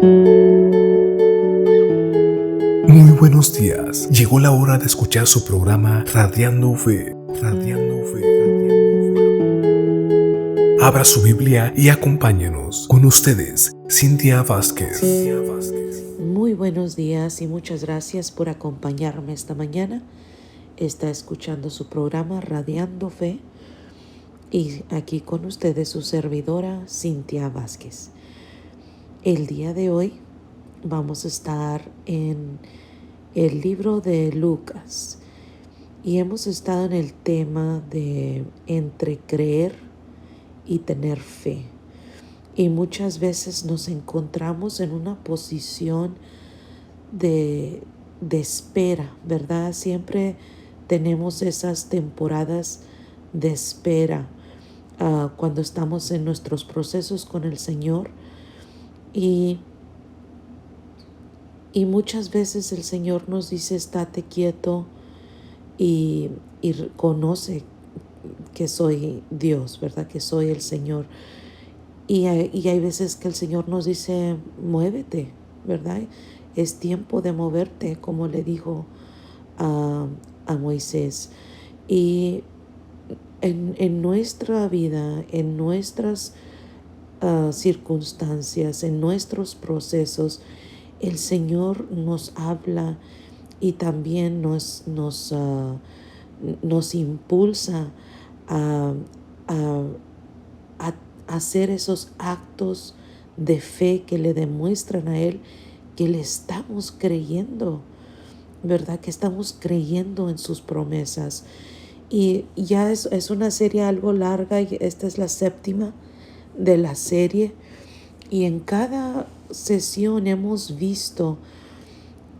Muy buenos días. Llegó la hora de escuchar su programa Radiando Fe. Radiando Fe. Radiando Fe. Abra su Biblia y acompáñenos. Con ustedes, Cintia Vázquez. Muy buenos días y muchas gracias por acompañarme esta mañana. Está escuchando su programa Radiando Fe y aquí con ustedes su servidora Cintia Vázquez. El día de hoy vamos a estar en el libro de Lucas y hemos estado en el tema de entre creer y tener fe. Y muchas veces nos encontramos en una posición de espera, ¿verdad? Siempre tenemos esas temporadas de espera cuando estamos en nuestros procesos con el Señor y muchas veces el Señor nos dice estate quieto y conoce que soy Dios, ¿verdad? Que soy el Señor. Y hay veces que el Señor nos dice muévete, ¿verdad? Es tiempo de moverte, como le dijo a Moisés. Y en nuestra vida, en nuestras circunstancias, en nuestros procesos, el Señor nos habla y también nos impulsa a, a, a hacer esos actos de fe que le demuestran a Él que le estamos creyendo, ¿verdad? Que estamos creyendo en sus promesas. Y ya es una serie algo larga y esta es la séptima de la serie. Y en cada sesión hemos visto,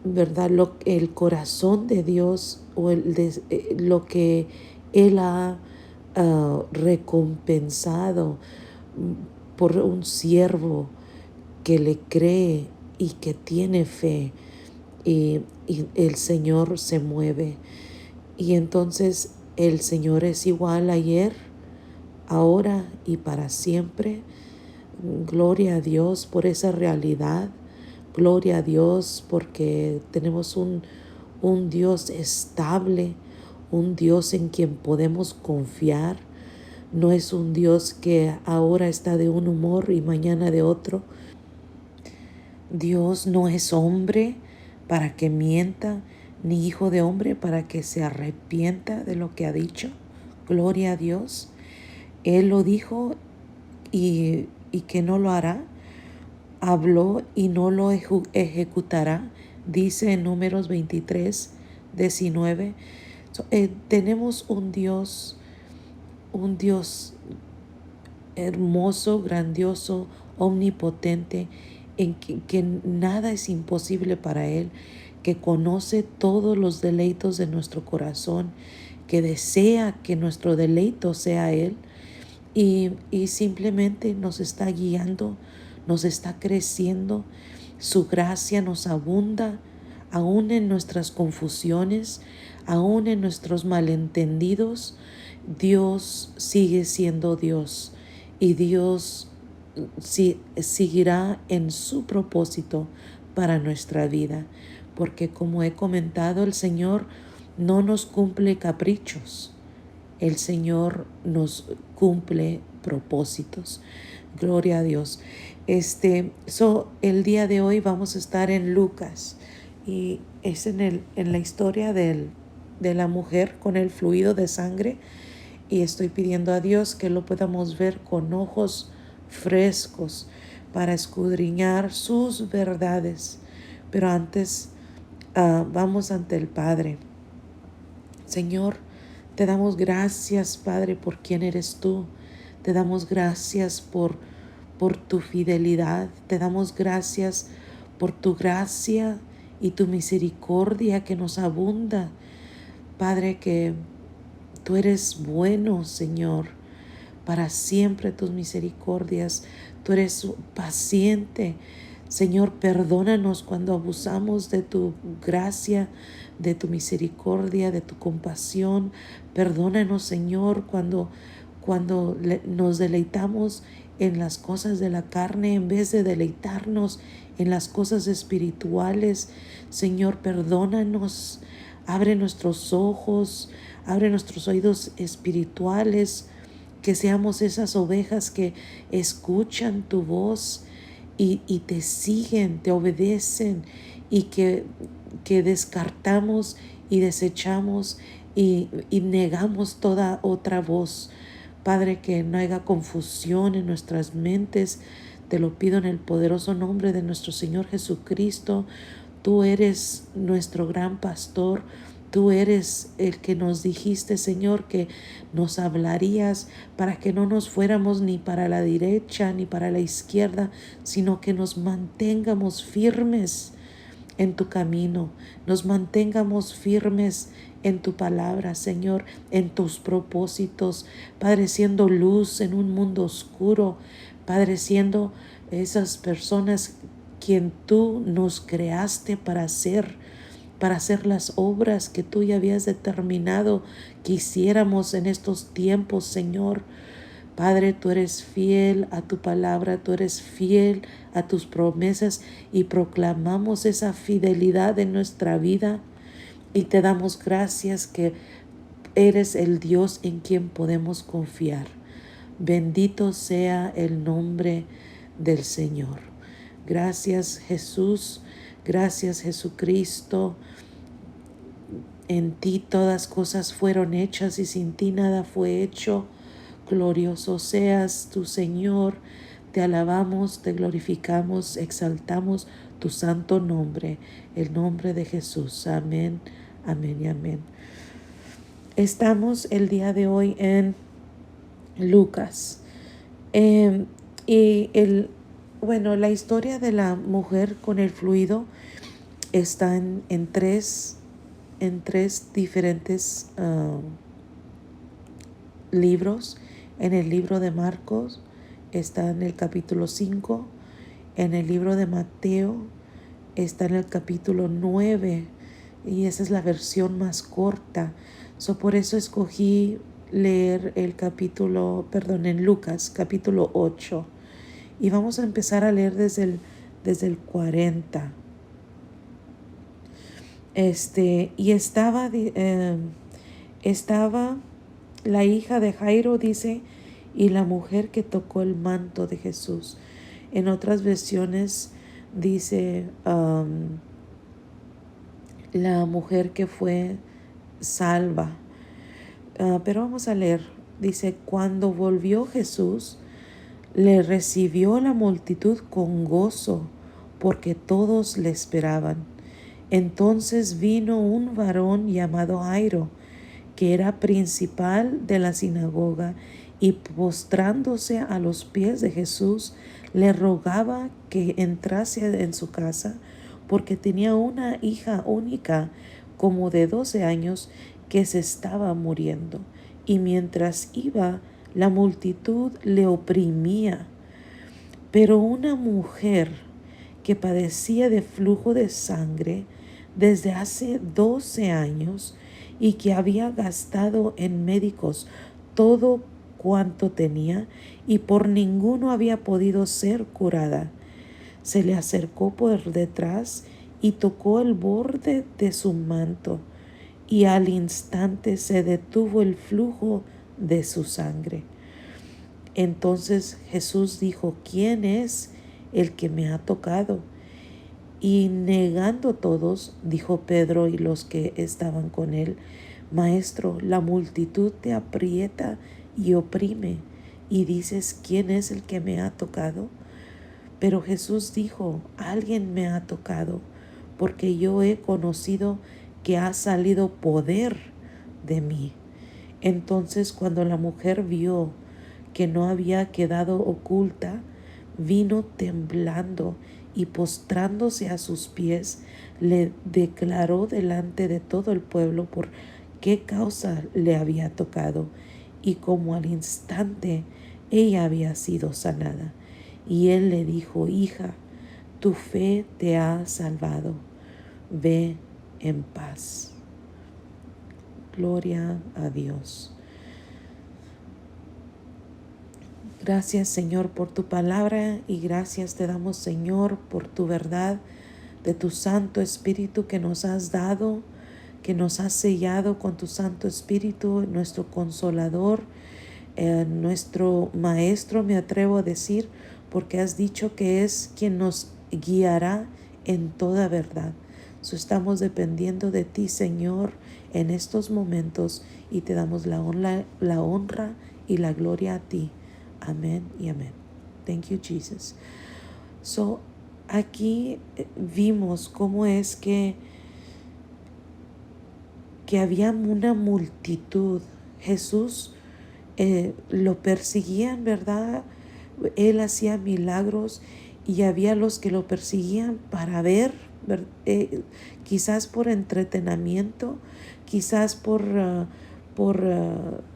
¿verdad? El corazón de Dios o lo que Él ha recompensado por un siervo que le cree y que tiene fe y el Señor se mueve. Y entonces el Señor es igual ayer, ahora y para siempre. Gloria a Dios por esa realidad. Gloria a Dios porque tenemos un Dios estable, un Dios en quien podemos confiar. No es un Dios que ahora está de un humor y mañana de otro. Dios no es hombre para que mienta, ni hijo de hombre para que se arrepienta de lo que ha dicho. Gloria a Dios. Él lo dijo y que no lo hará. Habló y no lo ejecutará. Dice en Números 23:19. Tenemos un Dios hermoso, grandioso, omnipotente, en que nada es imposible para Él, que conoce todos los deleitos de nuestro corazón, que desea que nuestro deleito sea Él y simplemente nos está guiando, nos está creciendo. Su gracia nos abunda, aún en nuestras confusiones, aún en nuestros malentendidos. Dios sigue siendo Dios y Dios seguirá en su propósito para nuestra vida, porque como he comentado, el Señor no nos cumple caprichos, el Señor nos cumple propósitos. Gloria a Dios. El día de hoy vamos a estar en Lucas y es en la historia de la mujer con el fluido de sangre, y estoy pidiendo a Dios que lo podamos ver con ojos frescos para escudriñar sus verdades. Pero antes vamos ante el Padre. Señor, te damos gracias, Padre, por quién eres tú. Te damos gracias por tu fidelidad. Te damos gracias por tu gracia y tu misericordia que nos abunda. Padre, que tú eres bueno, Señor, para siempre tus misericordias. Tú eres paciente. Señor, perdónanos cuando abusamos de tu gracia, de tu misericordia, de tu compasión. Perdónanos, Señor, cuando nos deleitamos en las cosas de la carne en vez de deleitarnos en las cosas espirituales. Señor, perdónanos, abre nuestros ojos, abre nuestros oídos espirituales, que seamos esas ovejas que escuchan tu voz y te siguen, te obedecen, y que descartamos y desechamos y negamos toda otra voz. Padre, que no haya confusión en nuestras mentes. Te lo pido en el poderoso nombre de nuestro Señor Jesucristo. Tú eres nuestro gran pastor. Tú eres el que nos dijiste, Señor, que nos hablarías para que no nos fuéramos ni para la derecha ni para la izquierda, sino que nos mantengamos firmes en tu camino, nos mantengamos firmes en tu palabra, Señor, en tus propósitos, Padre, siendo luz en un mundo oscuro, Padre, siendo esas personas quien tú nos creaste para hacer las obras que tú ya habías determinado que hiciéramos en estos tiempos, Señor. Padre, tú eres fiel a tu palabra, tú eres fiel a tus promesas, y proclamamos esa fidelidad en nuestra vida y te damos gracias que eres el Dios en quien podemos confiar. Bendito sea el nombre del Señor. Gracias, Jesús. Gracias, Jesucristo. En ti todas cosas fueron hechas y sin ti nada fue hecho. Glorioso seas tu Señor. Te alabamos, te glorificamos, exaltamos tu santo nombre, el nombre de Jesús. Amén, amén y amén. Estamos el día de hoy en Lucas. La historia de la mujer con el fluido está en tres diferentes libros. En el libro de Marcos está en el capítulo 5, en el libro de Mateo está en el capítulo 9, y esa es la versión más corta. Por eso escogí leer en Lucas capítulo 8, y vamos a empezar a leer desde el 40. Y estaba la hija de Jairo, dice, y la mujer que tocó el manto de Jesús. En otras versiones dice la mujer que fue salva. Pero vamos a leer. Dice, cuando volvió Jesús, le recibió la multitud con gozo, porque todos le esperaban. Entonces vino un varón llamado Jairo, que era principal de la sinagoga, y postrándose a los pies de Jesús, le rogaba que entrase en su casa, porque tenía una hija única, como de 12 años, que se estaba muriendo. Y mientras iba, la multitud le oprimía. Pero una mujer que padecía de flujo de sangre desde hace 12 años, y que había gastado en médicos todo cuanto tenía, y por ninguno había podido ser curada, se le acercó por detrás y tocó el borde de su manto, y al instante se detuvo el flujo de su sangre. Entonces Jesús dijo, ¿quién es el que me ha tocado? Y negando todos, dijo Pedro y los que estaban con él, Maestro, la multitud te aprieta y oprime, y dices, ¿quién es el que me ha tocado? Pero Jesús dijo, alguien me ha tocado, porque yo he conocido que ha salido poder de mí. Entonces, cuando la mujer vio que no había quedado oculta, vino temblando, y postrándose a sus pies, le declaró delante de todo el pueblo por qué causa le había tocado, y cómo al instante ella había sido sanada. Y él le dijo, hija, tu fe te ha salvado, ve en paz. Gloria a Dios. Gracias, Señor, por tu palabra, y gracias te damos, Señor, por tu verdad de tu Santo Espíritu que nos has dado, que nos has sellado con tu Santo Espíritu, nuestro consolador, nuestro maestro, me atrevo a decir, porque has dicho que es quien nos guiará en toda verdad. Estamos dependiendo de ti, Señor, en estos momentos, y te damos la honra y la gloria a ti. Amén y amén. Thank you, Jesus. Aquí vimos cómo es que había una multitud. Jesús lo perseguían, ¿verdad? Él hacía milagros y había los que lo perseguían para ver, quizás por entretenimiento, quizás por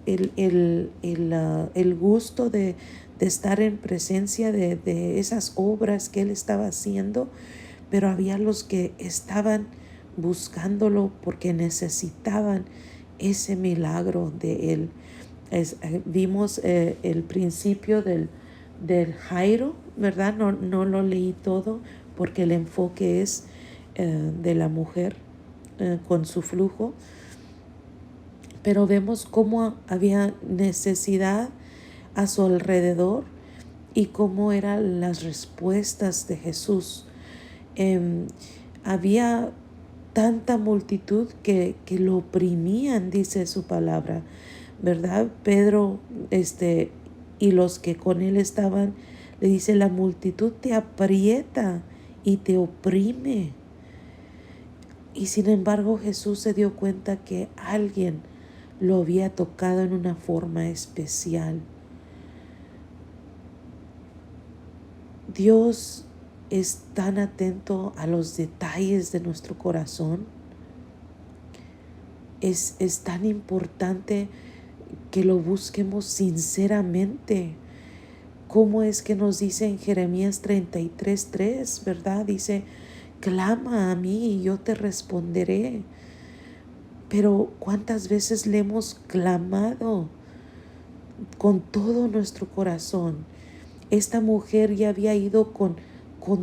el gusto de estar en presencia de esas obras que él estaba haciendo, pero había los que estaban buscándolo porque necesitaban ese milagro de él. Vimos el principio del Jairo, ¿verdad? No lo leí todo porque el enfoque es de la mujer con su flujo, pero vemos cómo había necesidad a su alrededor y cómo eran las respuestas de Jesús. Había tanta multitud que lo oprimían, dice su palabra, ¿verdad? Pedro y los que con él estaban, le dice, la multitud te aprieta y te oprime. Y sin embargo Jesús se dio cuenta que alguien lo había tocado en una forma especial. Dios es tan atento a los detalles de nuestro corazón. Es tan importante que lo busquemos sinceramente. ¿Cómo es que nos dice en Jeremías 33:3, verdad? Dice, clama a mí y yo te responderé. Pero ¿cuántas veces le hemos clamado con todo nuestro corazón? Esta mujer ya había ido con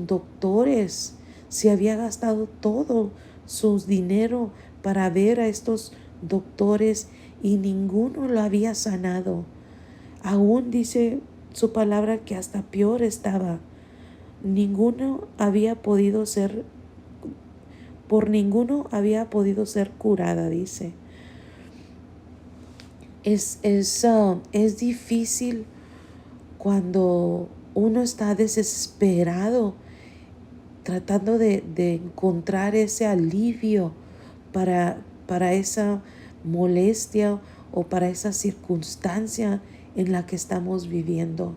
doctores, se había gastado todo su dinero para ver a estos doctores y ninguno lo había sanado. Aún dice su palabra que hasta peor estaba. Por ninguno había podido ser curada, dice. Es difícil cuando uno está desesperado tratando de encontrar ese alivio para esa molestia o para esa circunstancia en la que estamos viviendo.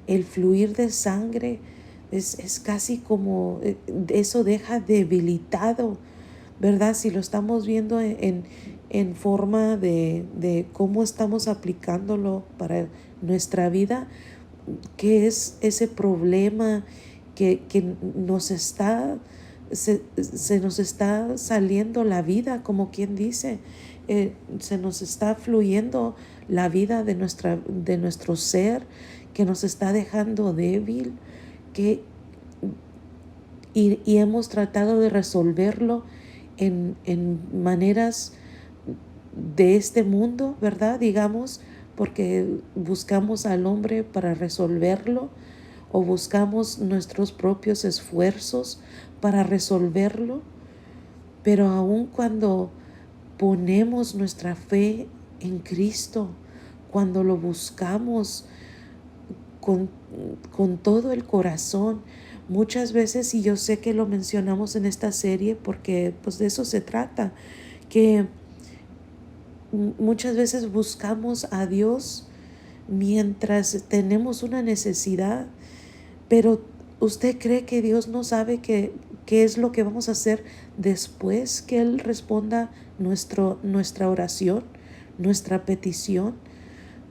El fluir de sangre es casi como, eso deja debilitado, ¿verdad? Si lo estamos viendo en forma de cómo estamos aplicándolo para nuestra vida, ¿qué es ese problema que se nos está saliendo la vida, como quien dice? Se nos está fluyendo la vida de nuestro ser, que nos está dejando débil, y hemos tratado de resolverlo en maneras de este mundo, ¿verdad? Digamos, porque buscamos al hombre para resolverlo, o buscamos nuestros propios esfuerzos para resolverlo. Pero aun cuando ponemos nuestra fe en Cristo, cuando lo buscamos con todo el corazón, muchas veces, y yo sé que lo mencionamos en esta serie porque pues de eso se trata, que muchas veces buscamos a Dios mientras tenemos una necesidad, pero ¿usted cree que Dios no sabe qué es lo que vamos a hacer después que Él responda nuestra oración, nuestra petición?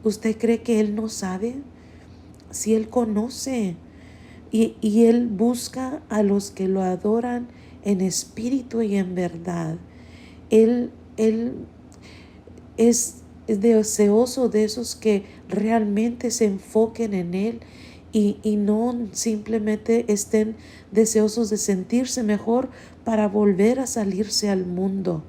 ¿Usted cree que Él no sabe? Si Él conoce, y Él busca a los que lo adoran en espíritu y en verdad. Él es deseoso de esos que realmente se enfoquen en Él y no simplemente estén deseosos de sentirse mejor para volver a salirse al mundo.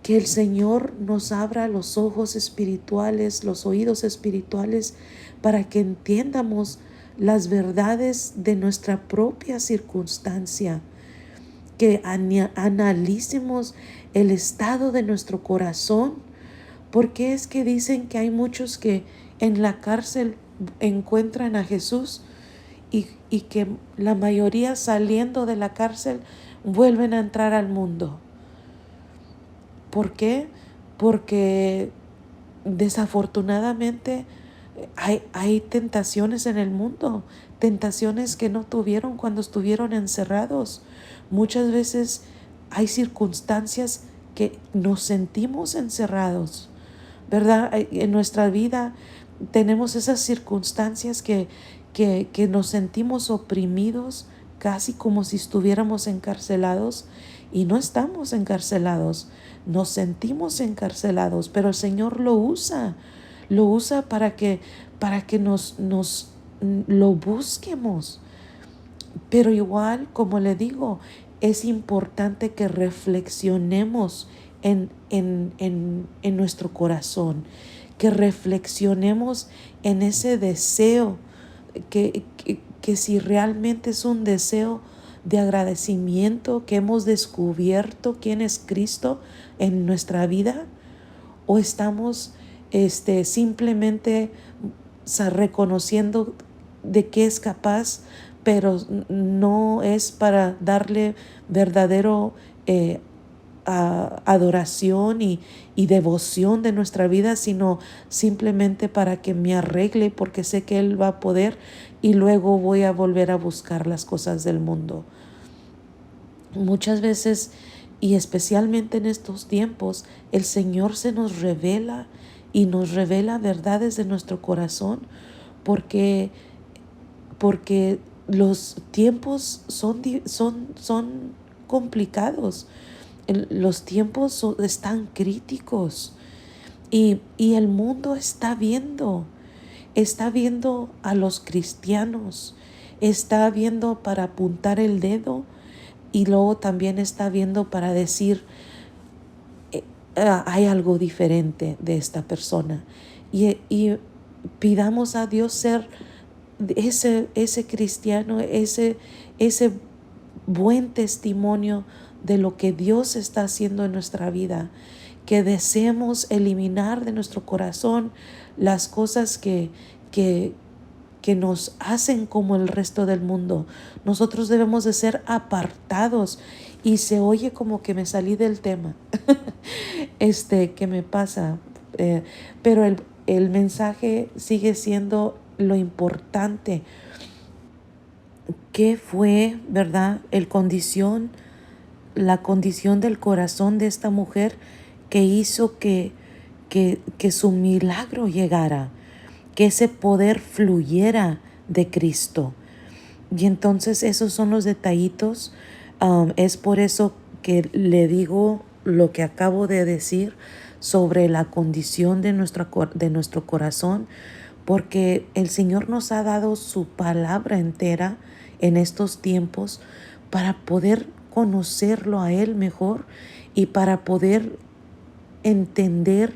Que el Señor nos abra los ojos espirituales, los oídos espirituales, para que entiendamos las verdades de nuestra propia circunstancia, que analicemos el estado de nuestro corazón, porque es que dicen que hay muchos que en la cárcel encuentran a Jesús y que la mayoría saliendo de la cárcel vuelven a entrar al mundo. ¿Por qué? Porque desafortunadamente hay tentaciones en el mundo, tentaciones que no tuvieron cuando estuvieron encerrados. Muchas veces hay circunstancias que nos sentimos encerrados, ¿verdad? En nuestra vida tenemos esas circunstancias que nos sentimos oprimidos, casi como si estuviéramos encarcelados, y no estamos encarcelados, nos sentimos encarcelados, pero el Señor lo usa para que nos lo busquemos. Pero igual, como le digo, es importante que reflexionemos en nuestro corazón, que reflexionemos en ese deseo, que si realmente es un deseo de agradecimiento, que hemos descubierto quién es Cristo en nuestra vida, o estamos simplemente reconociendo de qué es capaz, pero no es para darle verdadero adoración y devoción de nuestra vida, sino simplemente para que me arregle porque sé que Él va a poder y luego voy a volver a buscar las cosas del mundo. Muchas veces, y especialmente en estos tiempos, el Señor se nos revela y nos revela verdades de nuestro corazón, porque los tiempos son complicados. Los tiempos están críticos y el mundo está viendo a los cristianos, está viendo para apuntar el dedo y luego también está viendo para decir hay algo diferente de esta persona y pidamos a Dios ser ese cristiano, ese buen testimonio de lo que Dios está haciendo en nuestra vida, que deseemos eliminar de nuestro corazón las cosas que nos hacen como el resto del mundo. Nosotros debemos de ser apartados, y se oye como que me salí del tema que me pasa, pero el mensaje sigue siendo lo importante. ¿Qué fue, verdad, la condición del corazón de esta mujer que hizo que su milagro llegara, que ese poder fluyera de Cristo? Y entonces esos son los detallitos. Es por eso que le digo lo que acabo de decir sobre la condición de nuestro corazón, porque el Señor nos ha dado su palabra entera en estos tiempos para poder conocerlo a Él mejor y para poder entender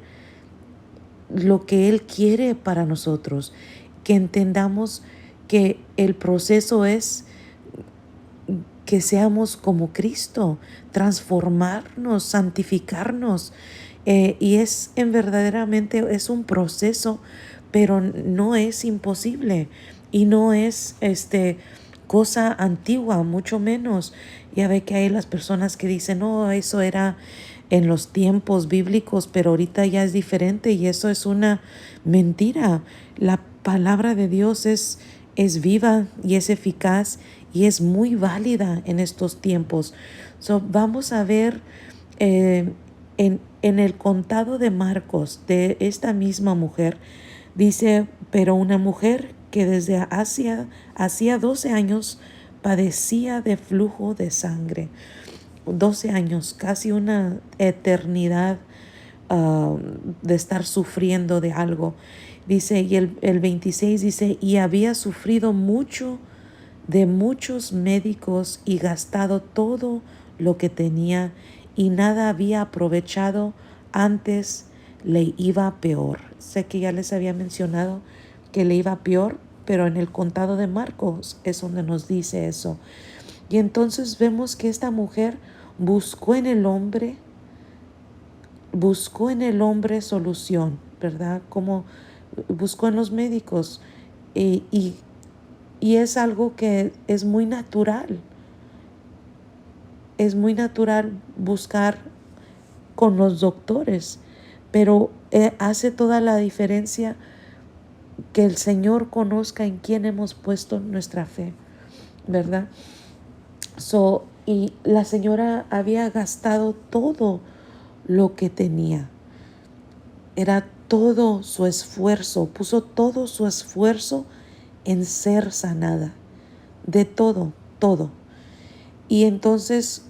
lo que Él quiere para nosotros, que entendamos que el proceso es que seamos como Cristo, transformarnos, santificarnos, y verdaderamente es un proceso, pero no es imposible y no es cosa antigua, mucho menos. Ya ve que hay las personas que dicen, no, eso era en los tiempos bíblicos, pero ahorita ya es diferente, y eso es una mentira. La palabra de Dios es viva y es eficaz y es muy válida en estos tiempos. Vamos a ver en el contado de Marcos de esta misma mujer. Dice, pero una mujer que desde hacía 12 años padecía de flujo de sangre. 12 años, casi una eternidad, de estar sufriendo de algo. Dice, y el 26 dice, y había sufrido mucho de muchos médicos y gastado todo lo que tenía y nada había aprovechado, antes le iba peor. Sé que ya les había mencionado que le iba peor, pero en el contado de Marcos es donde nos dice eso. Y entonces vemos que esta mujer buscó en el hombre solución, ¿verdad? Como buscó en los médicos. Y es algo que es muy natural. Es muy natural buscar con los doctores, pero hace toda la diferencia que el Señor conozca en quién hemos puesto nuestra fe, ¿verdad? Y la señora había gastado todo lo que tenía. Era todo su esfuerzo, puso todo su esfuerzo en ser sanada, de todo, todo. Y entonces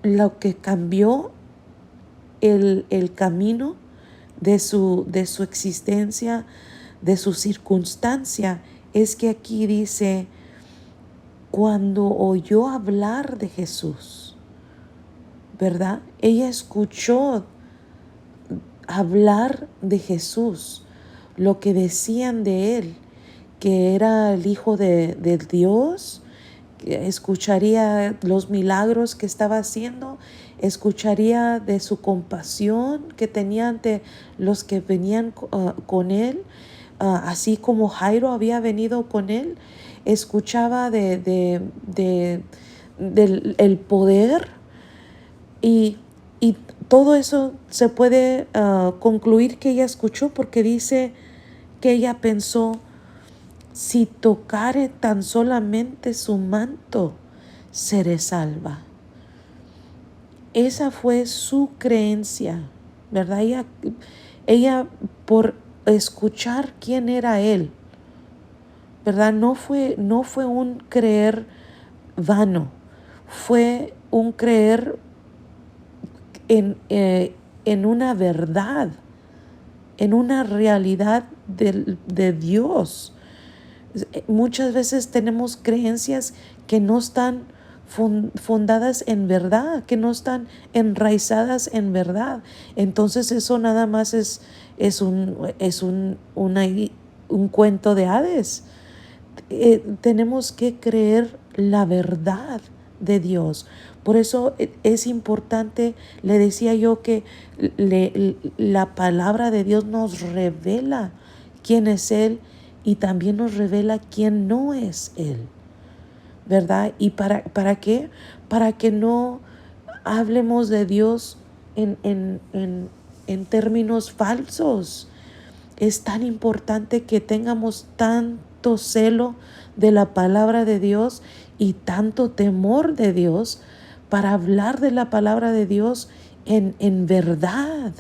lo que cambió el camino de su existencia, de su circunstancia, es que aquí dice, cuando oyó hablar de Jesús, ¿verdad? Ella escuchó hablar de Jesús, lo que decían de él, que era el Hijo de Dios, que escucharía los milagros que estaba haciendo, escucharía de su compasión que tenía ante los que venían con él, así como Jairo había venido con él, escuchaba del el poder y todo eso se puede concluir que ella escuchó, porque dice que ella pensó, si tocare tan solamente su manto, seré salva. Esa fue su creencia, ¿verdad? Ella por escuchar quién era él, ¿verdad? No fue un creer vano, fue un creer en una verdad, en una realidad de Dios. Muchas veces tenemos creencias que no están fundadas en verdad, que no están enraizadas en verdad. Entonces eso nada más es un cuento de hadas. Tenemos que creer la verdad de Dios. Por eso es importante, le decía yo, que la palabra de Dios nos revela quién es Él y también nos revela quién no es Él, ¿verdad? ¿Y para qué? Para que no hablemos de Dios en términos falsos. Es tan importante que tengamos tanto celo de la palabra de Dios y tanto temor de Dios para hablar de la palabra de Dios en verdad,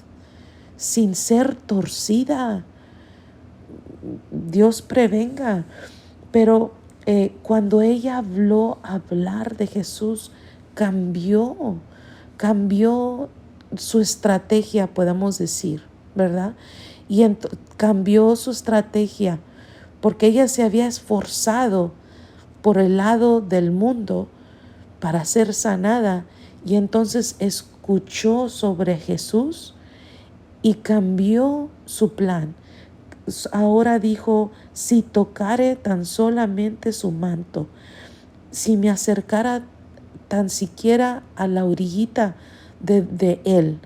sin ser torcida. Dios prevenga. Pero cuando ella habló hablar de Jesús, cambió su estrategia, podemos decir, ¿verdad? Y cambió su estrategia porque ella se había esforzado por el lado del mundo para ser sanada, y entonces escuchó sobre Jesús y cambió su plan. Ahora dijo, si tocare tan solamente su manto, si me acercara tan siquiera a la orillita de él,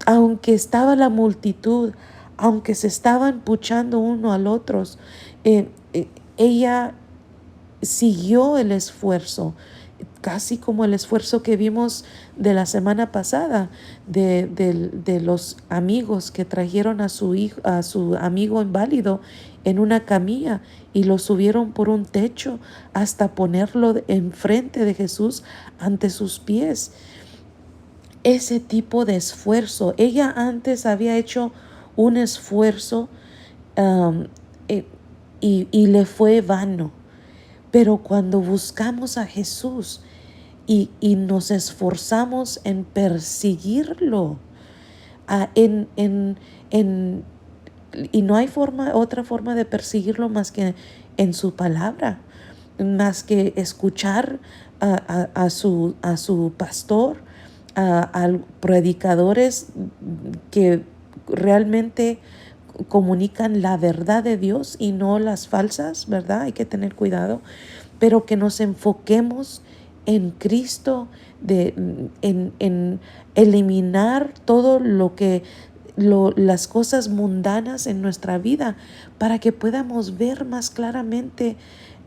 aunque estaba la multitud, aunque se estaban puchando uno al otro, ella siguió el esfuerzo, casi como el esfuerzo que vimos de la semana pasada de los amigos que trajeron a su amigo inválido en una camilla y lo subieron por un techo hasta ponerlo enfrente de Jesús ante sus pies. Ese tipo de esfuerzo, ella antes había hecho un esfuerzo y le fue vano. Pero cuando buscamos a Jesús y nos esforzamos en perseguirlo. Y no hay otra forma de perseguirlo más que en su palabra, más que escuchar a su pastor, a predicadores que realmente comunican la verdad de Dios y no las falsas, ¿verdad? Hay que tener cuidado, pero que nos enfoquemos en Cristo, en eliminar todo las cosas mundanas en nuestra vida, para que podamos ver más claramente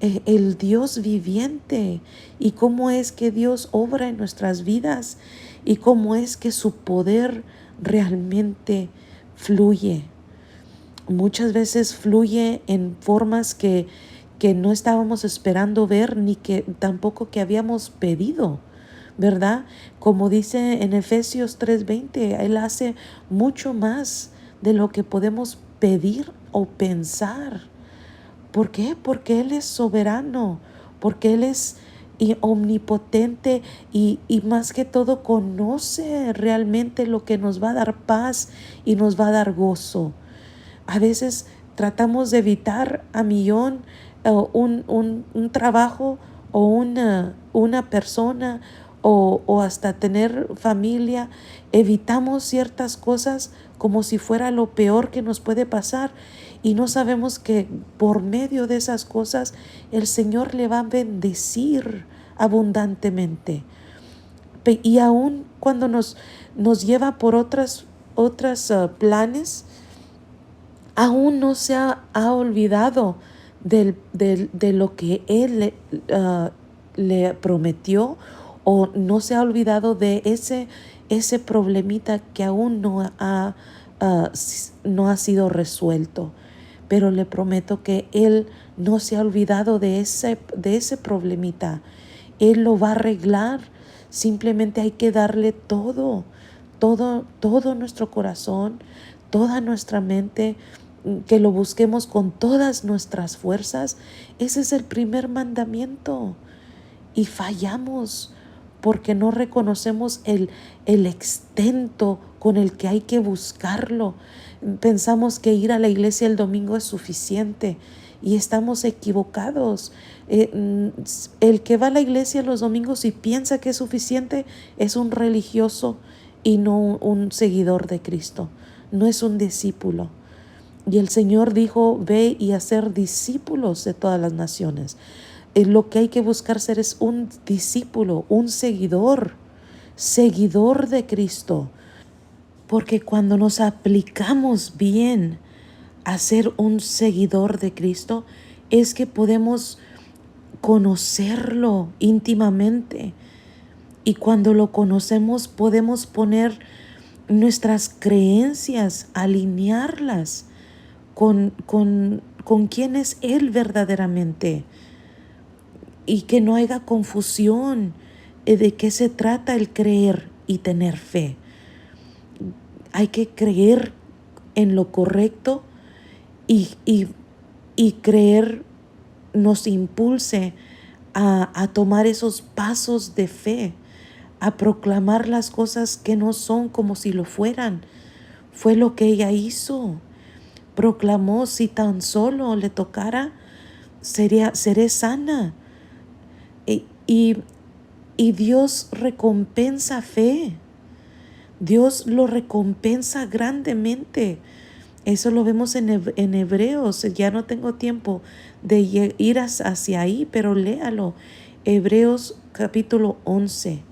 el Dios viviente y cómo es que Dios obra en nuestras vidas y cómo es que su poder realmente fluye. Muchas veces fluye en formas que no estábamos esperando ver, ni que tampoco que habíamos pedido, ¿verdad? Como dice en Efesios 3:20, Él hace mucho más de lo que podemos pedir o pensar. ¿Por qué? Porque Él es soberano, porque Él es omnipotente y más que todo conoce realmente lo que nos va a dar paz y nos va a dar gozo. A veces tratamos de evitar a millón un trabajo o una persona o hasta tener familia. Evitamos ciertas cosas como si fuera lo peor que nos puede pasar y no sabemos que por medio de esas cosas el Señor le va a bendecir abundantemente. Y aún cuando nos lleva por otras planes, aún no se ha olvidado de lo que Él le prometió, o no se ha olvidado de ese problemita que aún no ha sido resuelto. Pero le prometo que Él no se ha olvidado de ese problemita. Él lo va a arreglar. Simplemente hay que darle todo nuestro corazón, toda nuestra mente, que lo busquemos con todas nuestras fuerzas. Ese es el primer mandamiento. Y fallamos porque no reconocemos el extento con el que hay que buscarlo. Pensamos que ir a la iglesia el domingo es suficiente y estamos equivocados. El que va a la iglesia los domingos y piensa que es suficiente es un religioso y no un seguidor de Cristo. No es un discípulo. Y el Señor dijo: ve y hacer discípulos de todas las naciones. Lo que hay que buscar ser es un discípulo, un seguidor de Cristo. Porque cuando nos aplicamos bien a ser un seguidor de Cristo, es que podemos conocerlo íntimamente. Y cuando lo conocemos, podemos poner nuestras creencias, alinearlas con quién es Él verdaderamente, y que no haya confusión de qué se trata el creer y tener fe. Hay que creer en lo correcto y creer nos impulse a tomar esos pasos de fe, a proclamar las cosas que no son como si lo fueran. Fue lo que ella hizo. Proclamó: si tan solo le tocara, seré sana. Y Dios recompensa fe. Dios lo recompensa grandemente. Eso lo vemos en Hebreos. Ya no tengo tiempo de ir hacia ahí, pero léalo. Hebreos capítulo 11.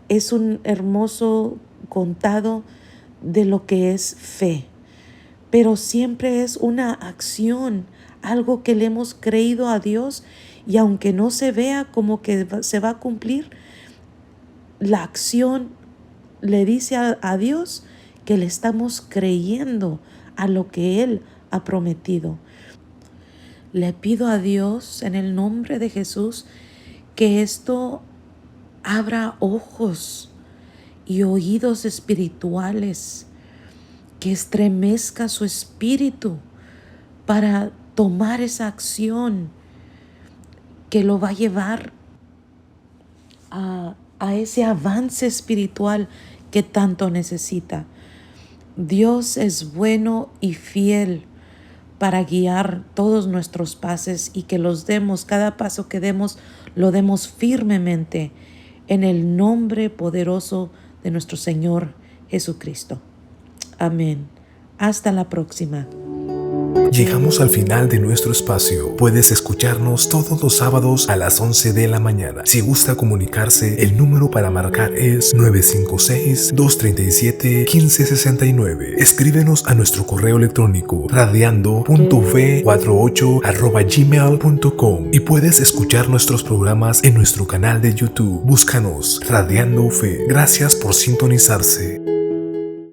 Es un hermoso contado de lo que es fe. Pero siempre es una acción, algo que le hemos creído a Dios, y aunque no se vea como que se va a cumplir, la acción le dice a Dios que le estamos creyendo a lo que Él ha prometido. Le pido a Dios en el nombre de Jesús que esto abra ojos y oídos espirituales, que estremezca su espíritu para tomar esa acción que lo va a llevar a ese avance espiritual que tanto necesita. Dios es bueno y fiel para guiar todos nuestros pasos y que los demos, cada paso que demos, lo demos firmemente en el nombre poderoso de nuestro Señor Jesucristo. Amén. Hasta la próxima. Llegamos al final de nuestro espacio. Puedes escucharnos todos los sábados a las 11 de la mañana. Si gusta comunicarse, el número para marcar es 956-237-1569. Escríbenos a nuestro correo electrónico radiando.fe48@gmail.com y puedes escuchar nuestros programas en nuestro canal de YouTube. Búscanos Radiando Fe. Gracias por sintonizarse.